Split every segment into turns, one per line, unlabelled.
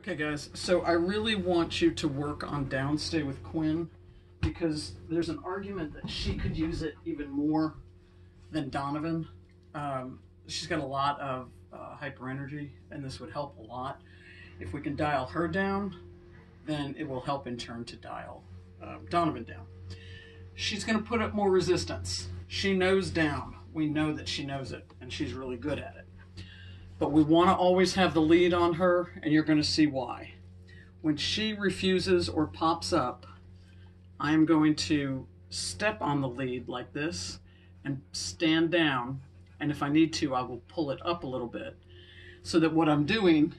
Okay guys, so I really want you to work on downstay with Quinn because there's an argument that she could use it even more than Donovan. She's got a lot of hyper energy and this would help a lot. If we can dial her down, then it will help in turn to dial Donovan down. She's going to put up more resistance. She knows down. We know that she knows it and she's really good at it. But we want to always have the lead on her, and you're going to see why. When she refuses or pops up, I'm going to step on the lead like this and stand down, and if I need to, I will pull it up a little bit so that what I'm doing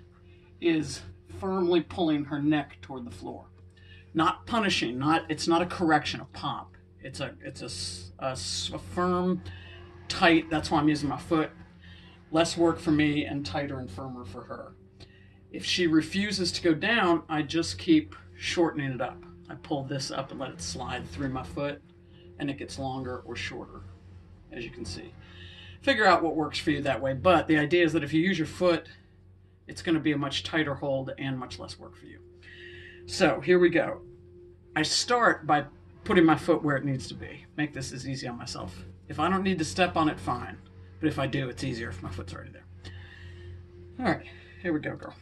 is firmly pulling her neck toward the floor. Not punishing, it's not a correction, a pop. It's a firm, tight, that's why I'm using my foot. Less work for me and tighter and firmer for her. If she refuses to go down, I just keep shortening it up. I pull this up and let it slide through my foot and it gets longer or shorter, as you can see. Figure out what works for you that way, but the idea is that if you use your foot, it's going to be a much tighter hold and much less work for you. So here we go. I start by putting my foot where it needs to be. Make this as easy on myself. If I don't need to step on it, fine. But if I do, it's easier if my foot's already there. All right, here we go, girl.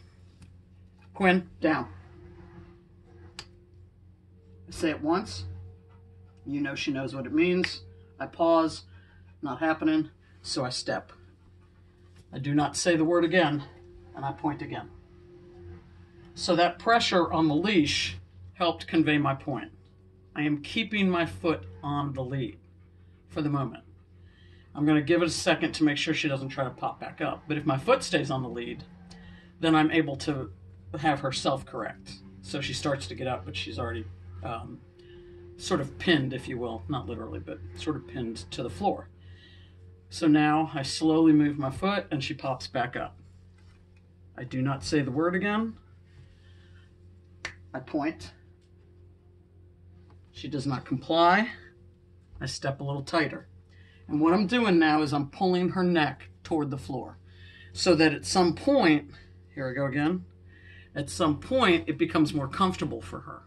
Quinn, down. I say it once. You know she knows what it means. I pause, not happening, so I step. I do not say the word again, and I point again. So that pressure on the leash helped convey my point. I am keeping my foot on the lead for the moment. I'm going to give it a second to make sure she doesn't try to pop back up. But if my foot stays on the lead, then I'm able to have her self-correct. So she starts to get up, but she's already sort of pinned, if you will. Not literally, but sort of pinned to the floor. So now I slowly move my foot and she pops back up. I do not say the word again. I point. She does not comply. I step a little tighter. And what I'm doing now is I'm pulling her neck toward the floor so that at some point, here I go again, at some point it becomes more comfortable for her.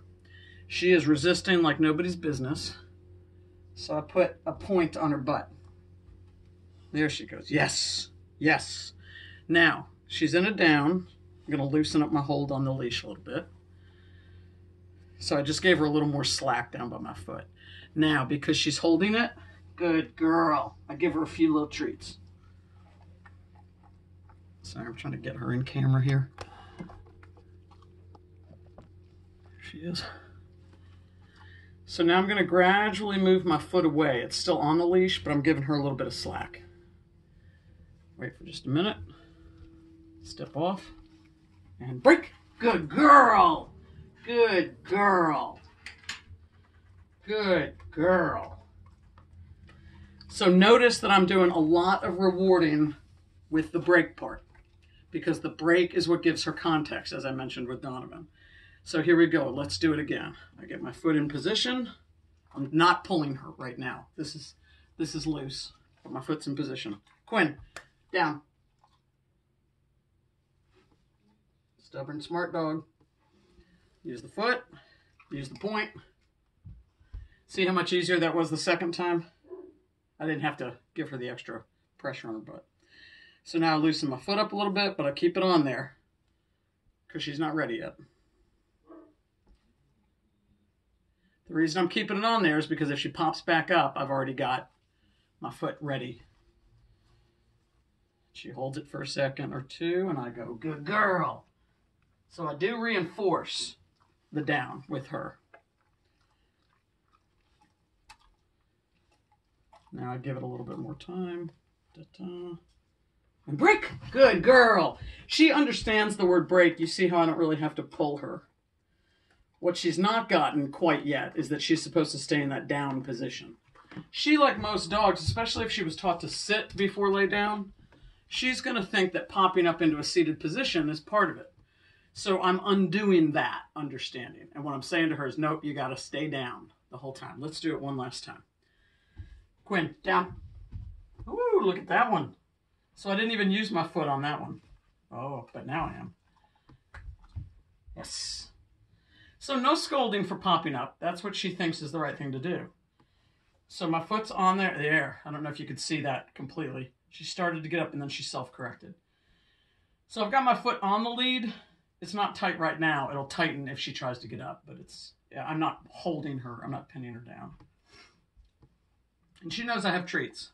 She is resisting like nobody's business. So I put a point on her butt. There she goes. Yes, yes. Now, she's in a down. I'm going to loosen up my hold on the leash a little bit. So I just gave her a little more slack down by my foot. Now, because she's holding it, good girl. I give her a few little treats. Sorry, I'm trying to get her in camera here. There she is. So now I'm going to gradually move my foot away. It's still on the leash, but I'm giving her a little bit of slack. Wait for just a minute. Step off. And break. Good girl. Good girl. Good girl. So notice that I'm doing a lot of rewarding with the break part because the break is what gives her context, as I mentioned with Donovan. So here we go. Let's do it again. I get my foot in position. I'm not pulling her right now. This is loose, but my foot's in position. Quinn, down. Stubborn, smart dog. Use the foot. Use the point. See how much easier that was the second time? I didn't have to give her the extra pressure on her butt. So now I loosen my foot up a little bit, but I keep it on there because she's not ready yet. The reason I'm keeping it on there is because if she pops back up, I've already got my foot ready. She holds it for a second or two, and I go, good girl. So I do reinforce the down with her. Now I give it a little bit more time. Da-da. And break. Good girl. She understands the word break. You see how I don't really have to pull her. What she's not gotten quite yet is that she's supposed to stay in that down position. She, like most dogs, especially if she was taught to sit before lay down, she's going to think that popping up into a seated position is part of it. So I'm undoing that understanding. And what I'm saying to her is, nope, you got to stay down the whole time. Let's do it one last time. Quinn, down. Ooh, look at that one. So I didn't even use my foot on that one. Oh, but now I am. Yes. So no scolding for popping up. That's what she thinks is the right thing to do. So my foot's on there. I don't know if you could see that completely. She started to get up and then she self-corrected. So I've got my foot on the lead. It's not tight right now. It'll tighten if she tries to get up, but I'm not holding her. I'm not pinning her down. And she knows I have treats.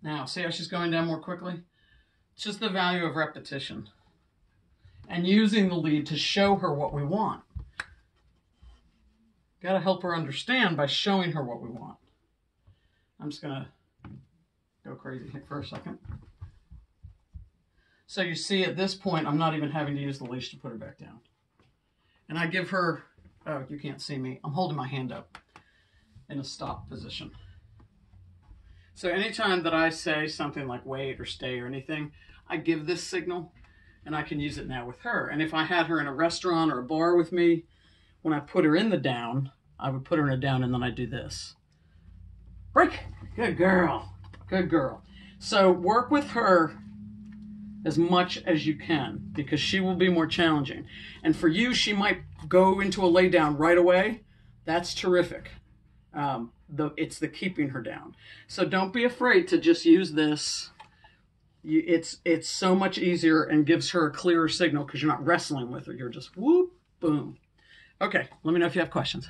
Now, see how she's going down more quickly? It's just the value of repetition. And using the lead to show her what we want. Got to help her understand by showing her what we want. I'm just going to go crazy here for a second. So you see at this point, I'm not even having to use the leash to put her back down. And I give her, oh, you can't see me. I'm holding my hand up in a stop position. So anytime that I say something like wait or stay or anything, I give this signal and I can use it now with her. And if I had her in a restaurant or a bar with me, when I put her in the down, I would put her in a down and then I'd do this. Break. Good girl. Good girl. So work with her as much as you can because she will be more challenging. And for you, she might go into a lay down right away. That's terrific. It's the keeping her down. So don't be afraid to just use this. It's so much easier and gives her a clearer signal because you're not wrestling with her. You're just whoop, boom. Okay, let me know if you have questions.